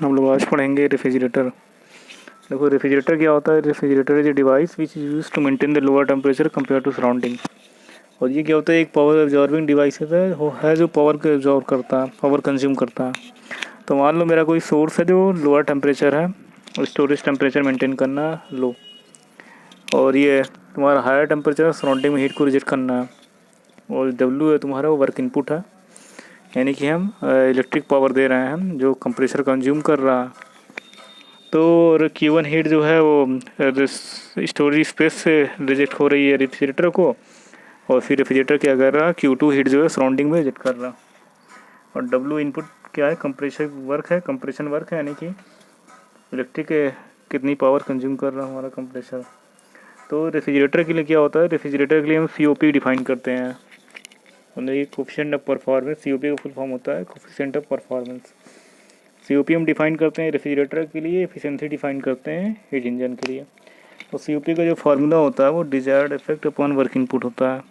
हम लोग आज पढ़ेंगे रेफ्रिजरेटर। देखो रेफ्रिजरेटर क्या होता है। Refrigerator is a device which is use to maintain the lower temperature compare to surrounding. और ये क्या होता है, एक पावर एब्जॉर्बिंग डिवाइस है, वो है जो पावर को एब्जॉर्ब करता है, पावर कंज्यूम करता है। तो मान लो मेरा कोई सोर्स है जो लोअर टेम्परेचर है और स्टोरेज टेम्परेचर मेंटेन करना लो, और ये तुम्हारा हायर टेम्परेचर सराउंडिंग में हीट को रिजेक्ट करना है, और डब्ल्यू है तुम्हारा वो वर्क इनपुट है, यानी कि हम इलेक्ट्रिक पावर दे रहे हैं हम जो कंप्रेसर कंज्यूम कर रहा है। तो Q1 हीट जो है वो स्टोरेज स्पेस से रिजेक्ट हो रही है रेफ्रिजरेटर को, और फिर रेफ्रिजरेटर क्या कर रहा है, Q2 हीट जो है सराउंडिंग में रिजेक्ट कर रहा। और W इनपुट क्या है, कंप्रेशन वर्क है, कंप्रेशन वर्क है, यानी कि इलेक्ट्रिक कितनी पावर कंज्यूम कर रहा है हमारा कंप्रेसर। तो रेफ्रिजरेटर के लिए क्या होता है, रेफ्रिजरेटर के लिए हम COP डिफाइन करते हैं, मतलब ये कोफिशिएंट ऑफ परफॉर्मेंस। COP का फुल फॉर्म होता है कोफिशिएंट ऑफ परफॉर्मेंस। COP हम डिफाइन करते हैं रेफ्रिजरेटर के लिए, एफिशिएंसी डिफाइन करते हैं हीट इंजन के लिए। तो COP का जो फार्मूला होता है वो desired effect upon work input होता है,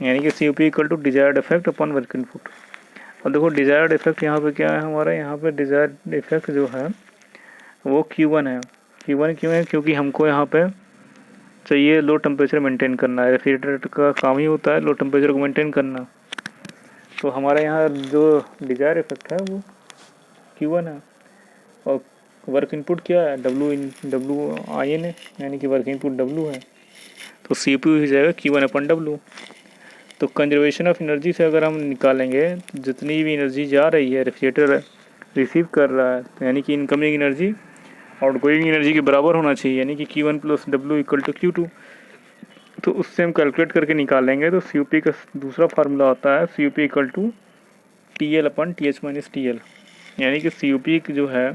यानी कि COP equal to desired effect upon work input. और देखो डिजायर्ड इफेक्ट यहाँ पे क्या है हमारा, यहाँ पे डिजायर्ड इफेक्ट जो है वो Q1 है। Q1 क्यों है, क्योंकि हमको यहाँ पे चाहिए लो टेम्परेचर मेंटेन करना है। रेफ्रिजरेटर का काम ही होता है लो टेम्परेचर को मेंटेन करना। तो हमारे यहाँ जो डिजायर इफेक्ट है वो Q1 है, और वर्क इनपुट क्या है, WIN है, यानी कि वर्क इनपुट W है। तो CPU हो जाएगा Q1/W। तो कंजर्वेशन ऑफ एनर्जी से अगर हम निकालेंगे, जितनी भी एनर्जी जा रही है रेफ्रिजरेटर रिसीव कर रहा है, तो यानी कि इनकमिंग एनर्जी आउटगोइंग एनर्जी के बराबर होना चाहिए, यानी कि Q1 + W = Q2। तो उससे हम कैलकुलेट करके निकालेंगे। तो COP का दूसरा फार्मूला होता है COP = TL/TH - TL, यानी कि COP जो है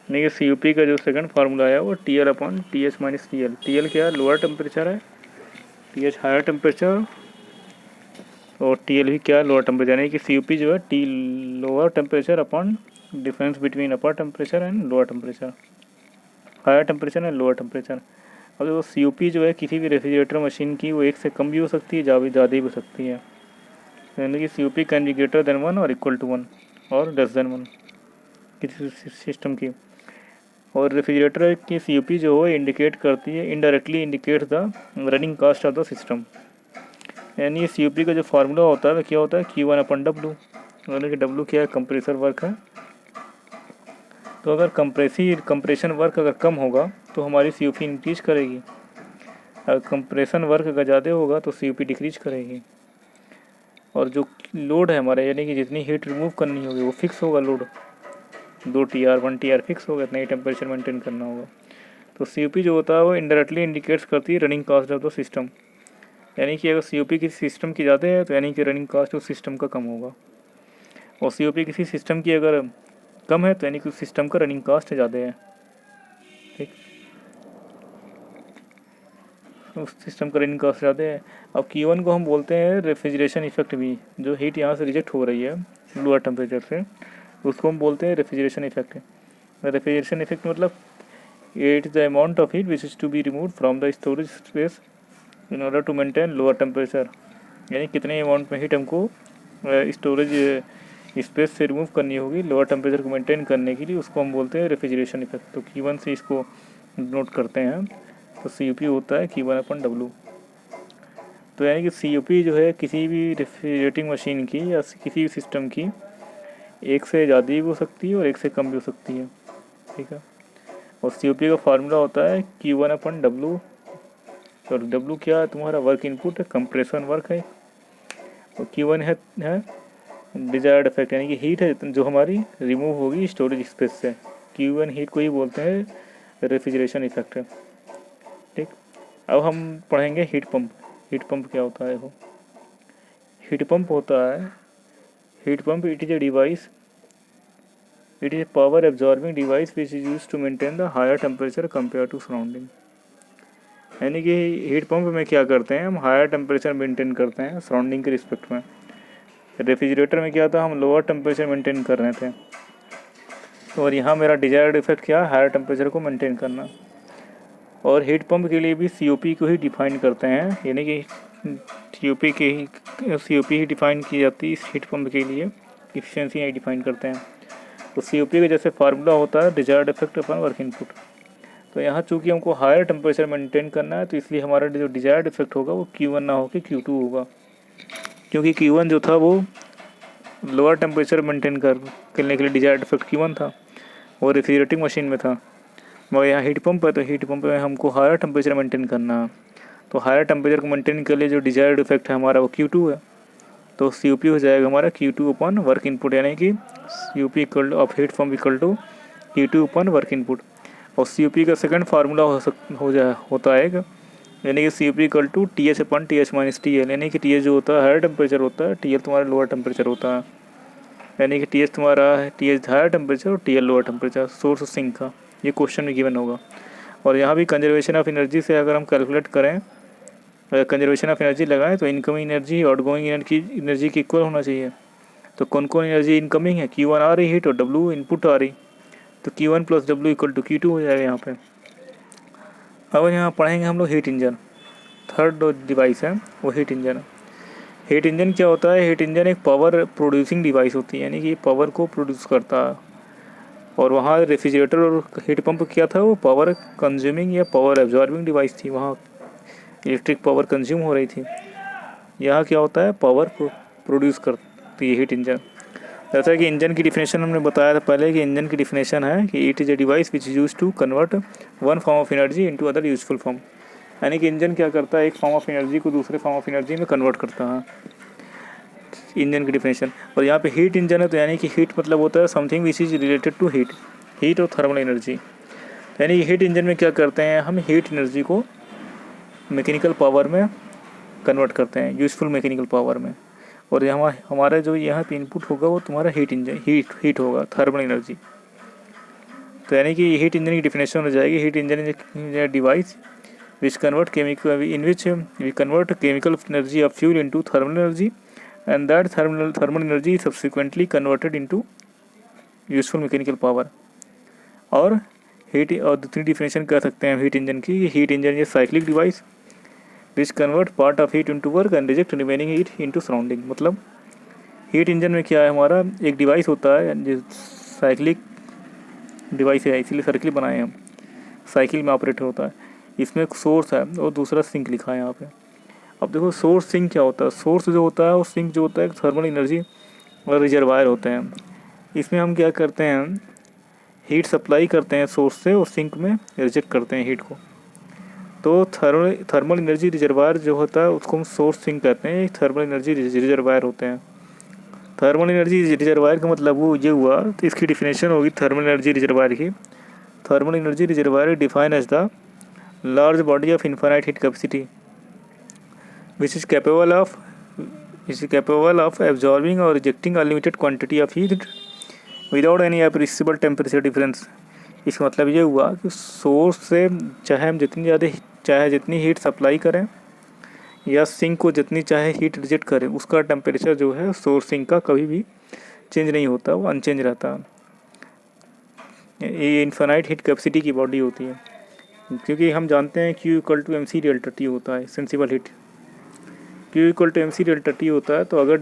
यानी कि COP का जो सेकंड फार्मूला है वो TL/TH - TL। TL क्या है, लोअर टेम्परेचर है, TH हायर टेम्परेचर, और TL भी क्या है, लोअर टेम्परेचर, यानी कि COP जो है T lower temperature upon difference between upper temperature and lower temperature, higher temperature and lower temperature. अब वो COP जो है किसी भी रेफ्रिजरेटर मशीन की वो एक से कम भी हो सकती है, ज़्यादा भी हो सकती है, यानी कि COP can be greater than 1 और इक्वल टू 1 और लेस देन 1 किसी सिस्टम की। और रेफ्रिजरेटर की COP जो है इंडिकेट करती है, indirectly indicate the running cost of the system. यानी COP का जो फार्मूला होता है वो क्या होता है, Q1/W, यानी कि W क्या है, कंप्रेसर वर्क है। तो अगर कंप्रेशन वर्क अगर कम होगा तो हमारी COP इंक्रीज करेगी, अगर कंप्रेशन वर्क अगर ज़्यादा होगा तो COP डिक्रीज करेगी। और जो लोड है हमारा, यानी कि जितनी हीट रिमूव करनी होगी वो फिक्स होगा, लोड 2 TR 1 TR फिक्स होगा, इतना ही टेम्परेचर मेंटेन करना होगा। तो COP जो होता है वो इनडायरेक्टली इंडिकेट्स करती है running cost of the system, यानी कि अगर COP किसी सिस्टम की ज़्यादा है तो यानी कि रनिंग कॉस्ट उस सिस्टम का कम होगा, और COP किसी सिस्टम की अगर कम है तो यानी कि उस सिस्टम का रनिंग कॉस्ट ज़्यादा है। ठीक, उस सिस्टम का रनिंग कॉस्ट ज़्यादा है। अब Q1 को हम बोलते हैं रेफ्रिजरेशन इफेक्ट भी, जो हीट यहाँ से रिजेक्ट हो रही है लोअर टेम्परेचर से, उसको हम बोलते हैं रेफ्रिजरेशन इफेक्ट। रेफ्रिजरेशन इफेक्ट मतलब it is the amount of heat which is to be remove from the storage space in order to maintain lower temperature, यानी कितने अमाउंट में हीट हमको स्टोरेज स्पेस से रिमूव करनी होगी लोअर टेम्परेचर को maintain करने के लिए, उसको हम बोलते हैं रेफ्रिजरेशन इफेक्ट। तो Q1 से इसको नोट करते हैं। तो COP होता है Q1/W। तो यानी कि COP जो है किसी भी रेफ्रिजरेटिंग मशीन की या किसी भी सिस्टम की एक से ज़्यादा भी हो सकती है और एक से कम भी हो सकती है। ठीक है, और COP का फार्मूला होता है Q1/W, और W क्या है, तुम्हारा वर्क इनपुट है, कंप्रेशन वर्क है, और Q1 है डिजायर्ड इफेक्ट, यानी कि हीट है जो हमारी रिमूव होगी स्टोरेज स्पेस से। Q1 हीट को ही बोलते हैं रेफ्रिजरेशन इफेक्ट है। ठीक, अब हम पढ़ेंगे हीट पंप। हीट पंप क्या होता है, वो हीट पंप होता है, heat pump it is a device, it is a power absorbing device which is use to maintain the higher temperature compare to surrounding. यानी कि हीट पंप में क्या करते हैं, हम हायर टेम्परेचर मेंटेन करते हैं सराउंडिंग के रिस्पेक्ट में। रेफ्रिजरेटर में क्या था, हम लोअर टेम्परेचर मेंटेन कर रहे थे, और यहाँ मेरा डिजायर्ड इफेक्ट क्या है, हायर टेम्परेचर को मेंटेन करना। और हीट पंप के लिए भी COP को ही डिफाइन करते हैं, यानी कि COP ही डिफाइन की जाती है इस हीट पंप के लिए, इफिशिएंसी यही डिफाइन करते हैं। तो COP का जैसे फार्मूला होता है desired effect upon work input. तो यहाँ चूँकि हमको हायर टेम्परेचर मेंटेन करना है, तो इसलिए हमारा जो डिजायर्ड इफेक्ट होगा वो Q1 ना होकर Q2 होगा, क्योंकि Q1 जो था वो लोअर टेम्परेचर मेंटेन करने के लिए डिजायर्ड इफेक्ट Q1 था, वो रेफ्रिजरेटिंग मशीन में था। मगर यहाँ हीट पंप है, तो हीट पंप में हमको हायर टेम्परेचर मेंटेन करना है। तो हायर टेम्परेचर को मेंटेन के लिए जो डिजायर्ड इफेक्ट है हमारा वो Q2 है। तो COP हो जाएगा हमारा Q2 अपॉन वर्क इनपुट, यानी कि COP equal of heat pump equal to Q2 upon work input. और COP का सेकंड फार्मूला होता है यानी कि COP equal to TH upon TH minus TL, यानी कि TH जो होता है हायर टेम्परेचर होता है, TL तुम्हारा लोअर टेम्परेचर होता है, यानी कि TH तुम्हारा है TH हायर टेम्परेचर और TL लोअर टेम्परेचर सोर्स और सिंक का। ये क्वेश्चन में गिवन होगा। और यहाँ भी कंजर्वेशन ऑफ एनर्जी से अगर हम कैलकुलेट करें, कंजर्वेशन ऑफ एनर्जी लगाएं, तो incoming energy out going energy की इक्वल होना चाहिए। तो कौन कौन एनर्जी इनकमिंग है, Q1 आ रही हीट और W इनपुट आ रही, तो Q1 plus W equal to Q2 हो जाएगा यहाँ पे। अब यहाँ पढ़ेंगे हम लोग हीट इंजन। थर्ड डिवाइस है वो हीट इंजन। हीट इंजन क्या होता है, हीट इंजन एक पावर प्रोड्यूसिंग डिवाइस होती है, यानी कि पावर को प्रोड्यूस करता है। और वहाँ रेफ्रिजरेटर और हीट पंप क्या था, वो पावर कंज्यूमिंग या पावर एब्जॉर्बिंग डिवाइस थी, वहाँ इलेक्ट्रिक पावर कंज्यूम हो रही थी। यहाँ क्या होता है, पावर प्रोड्यूस करती है हीट इंजन। जैसा कि इंजन की डिफिनेशन हमने बताया था पहले कि इंजन की डिफिनेशन है कि it is a device which is use to convert one form of energy into other useful form, यानी कि इंजन क्या करता है, एक फॉर्म ऑफ एनर्जी को दूसरे फॉर्म ऑफ एनर्जी में कन्वर्ट करता है, इंजन की डिफिनेशन। और यहाँ पे हीट इंजन है, तो यानी कि हीट मतलब होता है something which is related to heat और थर्मल एनर्जी। यानी कि हीट इंजन में क्या करते हैं, हम हीट एनर्जी को मैकेनिकल पावर में कन्वर्ट करते हैं, यूजफुल मैकेनिकल पावर में। और यहाँ हमारा जो यहाँ पे इनपुट होगा वो तुम्हारा हीट होगा, थर्मल एनर्जी। तो यानी कि हीट इंजन की डिफिनेशन हो जाएगी, heat engine is device which convert chemical in which we convert chemical energy of fuel into thermal energy and that thermal energy subsequently converted into useful mechanical power. और दूसरी definition कह सकते हैं heat engine की, heat engine is cyclic device which convert part of heat into work and reject remaining heat into surrounding. मतलब heat engine में क्या है, हमारा एक डिवाइस होता है जो साइक्लिक डिवाइस है, इसीलिए सर्किल बनाए हम, साइकिल में ऑपरेट होता है। इसमें एक सोर्स है और दूसरा सिंक लिखा है यहाँ पे। अब देखो सोर्स सिंक क्या होता है, सोर्स जो होता है और सिंक जो होता है थर्मल एनर्जी और रिजर्वायर होते हैं। इसमें हम क्या करते हैं, हीट सप्लाई करते हैं सोर्स से और सिंक में रिजेक्ट करते हैं हीट को। तो थर्मल एनर्जी रिजर्वायर जो होता है उसको हम सोर्स सिंक कहते हैं, थर्मल एनर्जी रिजर्वायर होते हैं। थर्मल एनर्जी रिजर्वायर का मतलब वो ये हुआ, तो इसकी डिफिनेशन होगी थर्मल एनर्जी रिजर्वायर की। Thermal energy reservoir define as the large body of infinite heat capacity which is capable of absorbing or rejecting a limited quantity of heat without any appreciable temperature difference। इसका मतलब ये हुआ कि source से चाहे हम जितनी हीट सप्लाई करें या सिंक को जितनी चाहे हीट रिजेक्ट करें, उसका टेम्परेचर जो है सोर्स सिंक का कभी भी चेंज नहीं होता, वो अनचेंज रहता है। ये इनफाइनाइट हीट कैपेसिटी की बॉडी होती है, क्योंकि हम जानते हैं Q equal to MC delta T होता है sensible heat, Q equal to MC delta T होता है। तो अगर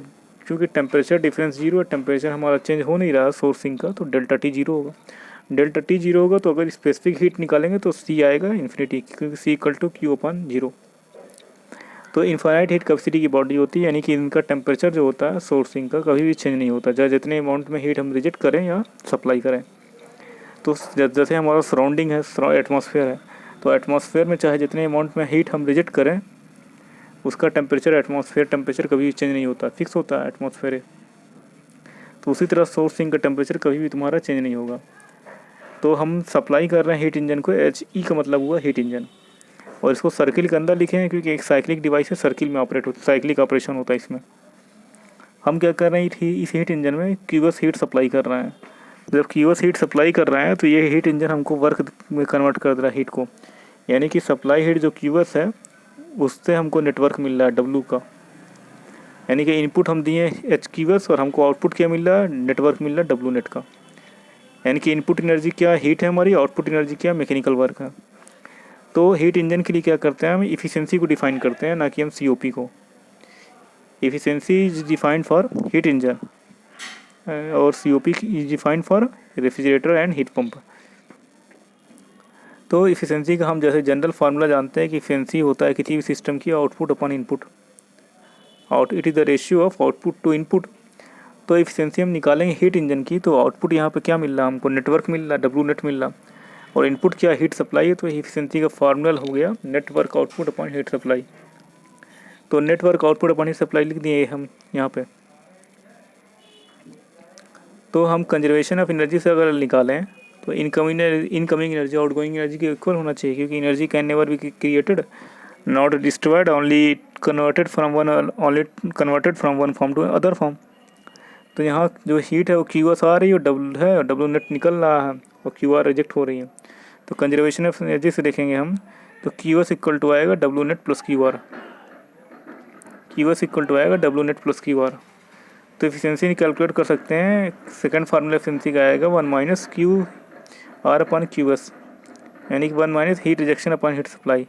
क्योंकि टेम्परेचर डिफरेंस जीरो है, टेम्परेचर हमारा चेंज हो नहीं रहा सोर्सिंग का, तो डेल्टा T जीरो होगा। डेल्टा T जीरो होगा तो अगर स्पेसिफिक हीट निकालेंगे तो C आएगा इन्फिनिटी, क्योंकि C equal to Q upon zero. तो इनफाइनाइट हीट कैपेसिटी की बॉडी होती है, यानी कि इनका टेम्परेचर जो होता है सोर्सिंग का कभी भी चेंज नहीं होता, चाहे जितने अमाउंट में हीट हम रिजेक्ट करें या सप्लाई करें। तो जैसे हमारा सराउंडिंग है, एटमॉस्फेयर है, तो एटमॉस्फेयर में चाहे जितने अमाउंट में हीट हम रिजेक्ट करें, उसका टेम्परेचर एटमॉस्फेयर टेम्परेचर कभी भी चेंज नहीं होता, फिक्स होता है एटमॉस्फेयर। तो उसी तरह सोर्सिंग का टेम्परेचर कभी भी तुम्हारा चेंज नहीं होगा। तो हम सप्लाई कर रहे हैं हीट इंजन को, HE का मतलब हुआ हीट इंजन, और इसको सर्किल के अंदर लिखे हैं क्योंकि एक साइक्लिक डिवाइस है, सर्किल में ऑपरेट होता है, साइक्लिक ऑपरेशन होता है इसमें। हम क्या कर रहे हैं, इस हीट इंजन में क्यूबस हीट सप्लाई कर रहे हैं। जब क्यूबस हीट सप्लाई कर रहे हैं तो ये हीट इंजन हमको वर्क में कन्वर्ट कर रहा है हीट को, यानी कि सप्लाई हीट जो क्यूबस है उससे हमको नेटवर्क मिल रहा है W का, यानी कि इनपुट हम दिए H क्यूबस और हमको आउटपुट क्या मिल रहा है, नेटवर्क मिल रहा है W नेट का। यानी कि इनपुट एनर्जी क्या हीट है हमारी, आउटपुट एनर्जी क्या मैकेनिकल वर्क है। तो हीट इंजन के लिए क्या करते हैं, हम इफ़िशियंसी को डिफाइन करते हैं, ना कि हम COP को। efficiency is defined for heat engine और COP is defined for refrigerator and heat pump। तो इफ़िशेंसी का हम जैसे जनरल फार्मूला जानते हैं कि इफ़िशेंसी होता है किसी भी सिस्टम की output upon input, it is the ratio of output to input. तो इफ़िशेंसी हम निकालेंगे हीट इंजन की, तो आउटपुट यहाँ पे क्या मिल रहा है हमको, नेटवर्क मिल रहा है, डब्ल्यू नेट मिल रहा, और इनपुट क्या हीट सप्लाई है। तो इफ़िशेंसी का फार्मूला हो गया network output upon heat supply. तो network output upon heat supply लिख दिए हम यहाँ पे। तो हम कंजर्वेशन ऑफ एनर्जी से अगर निकालें तो इनकमिंग एनर्जी आउटगोइंग एनर्जी के इक्वल होना चाहिए, क्योंकि energy can never be created not destroyed, only converted from one form to other form. तो यहाँ जो हीट है वो QS आ रही है और डब्ल्यू है और डब्ल्यू नेट निकल रहा है और QR रिजेक्ट हो रही है। तो कंजर्वेशन ऑफ एनर्जी से देखेंगे हम तो QS इक्वल टू आएगा W net plus QR, QS equal to आएगा डब्ल्यू नेट प्लस QR। तो एफिशिएंसी कैलकुलेट कर सकते हैं, सेकंड फार्मूला एफिशिएंसी का आएगा 1 माइनस QR अपॉन QS, यानी कि 1 minus heat rejection upon heat supply.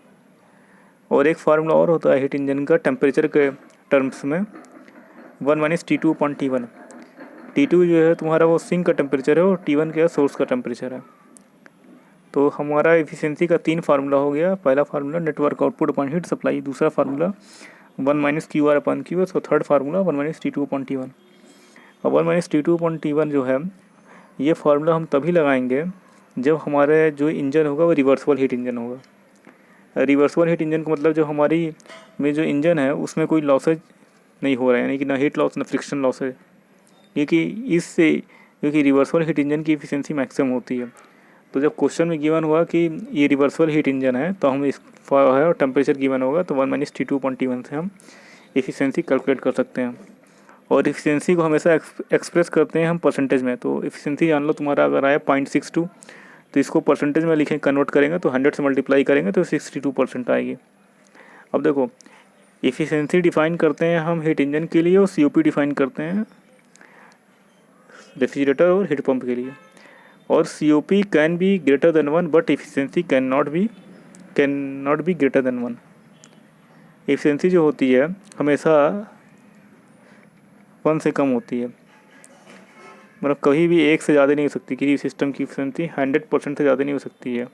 और एक फार्मूला और होता है हीट इंजन का टेम्परेचर के टर्म्स में, 1 minus T2 upon T1। T2 जो है तुम्हारा वो सिंक का टेम्परेचर है और T1 क्या सोर्स का टेम्परेचर है। तो हमारा एफिशिएंसी का 3 फार्मूला हो गया। पहला formula network output upon heat supply, दूसरा formula 1 minus QR upon QS और third formula 1 minus T2 upon T1। और 1 माइनस T2 अपॉन T1 जो है ये फार्मूला हम तभी लगाएंगे जब हमारे जो इंजन होगा वो रिवर्सिबल हीट इंजन होगा। रिवर्सिबल हीट इंजन का मतलब जो हमारी में जो इंजन है उसमें कोई लॉसेज नहीं हो रहा है, यानी कि ना हीट लॉस ना फ्रिक्शन लॉस है, क्योंकि रिवर्सिबल हीट इंजन की एफिशिएंसी मैक्सिमम होती है। तो जब क्वेश्चन में गिवन हुआ कि ये रिवर्सिबल हीट इंजन है तो हम इस है और टेम्परेचर गिवन होगा तो 1 माइनस T2 अपॉन T1 से हम एफिशिएंसी कैलकुलेट कर सकते हैं। और एफिशिएंसी को हमेशा एक्सप्रेस करते हैं हम परसेंटेज में। तो एफिशिएंसी जान लो तुम्हारा अगर आया 0.62 तो इसको परसेंटेज में लिखें, कन्वर्ट करेंगे तो 100 से मल्टीप्लाई करेंगे तो 62% आएगी। अब देखो एफिशिएंसी डिफाइन करते हैं हम हीट इंजन के लिए और COP डिफाइन करते हैं रेफ्रिजरेटर और हीट पंप के लिए। और COP can be greater than 1 but efficiency can not be greater than 1। Efficiency जो होती है हमेशा 1 से कम होती है, मतलब कभी भी 1 से ज़्यादा नहीं हो सकती। किसी सिस्टम की एफिशिएंसी 100% से ज़्यादा नहीं हो सकती है।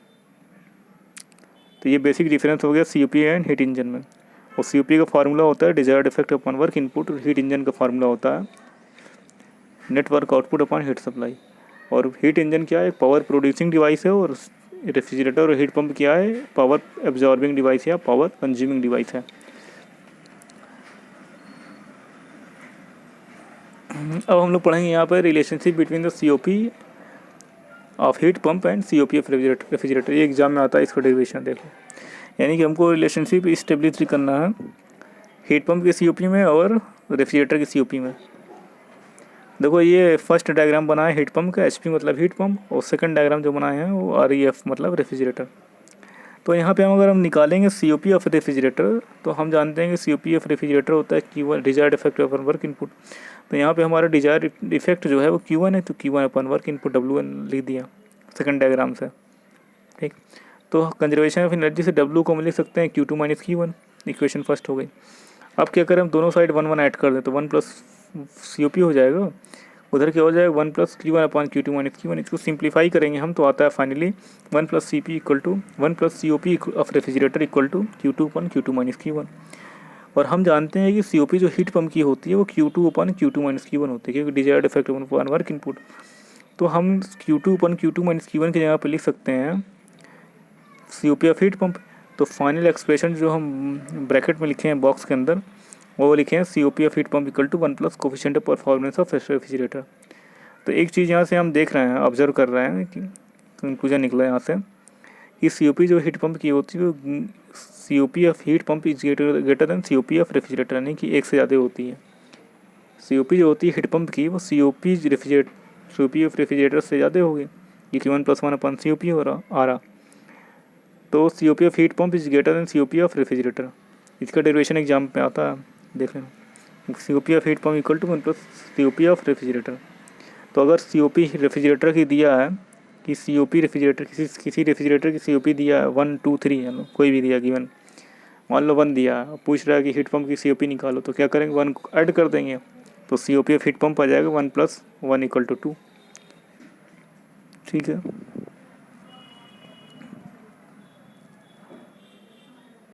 तो ये बेसिक डिफरेंस हो गया COP एंड हीट इंजन में। और COP का फार्मूला होता है desired effect upon work input, heat engine का फार्मूला होता है network output upon heat supply. और हीट इंजन क्या है, पावर प्रोड्यूसिंग डिवाइस है, और रेफ्रिजरेटर और हीट पंप क्या है, पावर एब्जॉर्बिंग डिवाइस या पावर कंज्यूमिंग डिवाइस है। अब हम लोग पढ़ेंगे यहाँ पर relationship between the COP of heat pump and COP of refrigerator. ये एग्जाम में आता है, इसका डेरिवेशन देखो। यानी कि हमको रिलेशनशिप इस्टेब्लिश करना है हीट पंप के COP में और रेफ्रिजरेटर के COP में। देखो ये फर्स्ट डायग्राम बना है हीट पंप का, HP मतलब हीट पंप, और सेकंड डायग्राम जो बनाए हैं वो REF मतलब रेफ्रिजरेटर। तो यहाँ पे हम निकालेंगे COP ऑफ रेफ्रिजरेटर तो हम जानते हैं कि COP ऑफ रेफ्रिजरेटर होता है Q1 desired effect upon work input. तो यहाँ पे हमारा डिजायर्ड इफेक्ट जो है वो Q1 है, तो Q1 upon work input W1 लिख दिया सेकंड डायग्राम से। ठीक, तो कंजर्वेशन ऑफ एनर्जी से W को हम लिख सकते हैं Q2 minus Q1, equation first हो गई। अब क्या करें, हम दोनों साइड 1 1 ऐड कर दें तो 1 प्लस COP हो जाएगा, उधर क्या हो जाएगा 1 plus Q1 upon Q2 minus Q1। इसको सिंप्लीफाई करेंगे हम तो आता है finally 1 plus CP equal to 1 plus COP of refrigerator equal to Q2 upon Q2 minus Q1। और हम जानते हैं कि COP जो हीट पंप की होती है वो Q2 upon Q2 minus Q1 होती है, क्योंकि desired effect upon work input. तो हम Q2 upon Q2 minus Q1 की जगह पर लिख सकते हैं COP ऑफ हीट पंप। तो फाइनल एक्सप्रेशन जो हम ब्रैकेट में लिखे हैं बॉक्स के अंदर वो लिखे हैं COP of heat pump equal to 1 plus coefficient of performance of refrigerator. तो एक चीज़ यहाँ से हम देख रहे हैं, ऑब्जर्व कर रहे हैं कि कंक्लूजन निकला यहाँ से कि COP जो हीट पंप की होती है वो COP of heat pump is greater than COP of refrigerator, यानी कि 1 से ज़्यादा होती है। COP जो होती है हीट पंप की वो COP ऑफ रेफ्रिजरेटर से ज़्यादा होगी, क्योंकि 1 प्लस 1 अपॉन COP हो रहा आ रहा। तो COP of heat pump is greater than COP of refrigerator. इसका डेरिवेशन एग्जाम पे आता है, देख लेना। COP of heat pump equal to 1 plus COP of refrigerator. तो अगर COP रेफ्रिजरेटर की दिया है कि COP रेफ्रिजरेटर किसी रेफ्रिजरेटर की COP दिया है 1 2 3, कोई भी दिया गिवन मान लो 1 दिया, पूछ रहा है कि हीट पंप की COP निकालो, तो क्या करेंगे 1 ऐड कर देंगे, तो COP ऑफ हीट पंप आ जाएगा 1 + 1 = 2। ठीक है।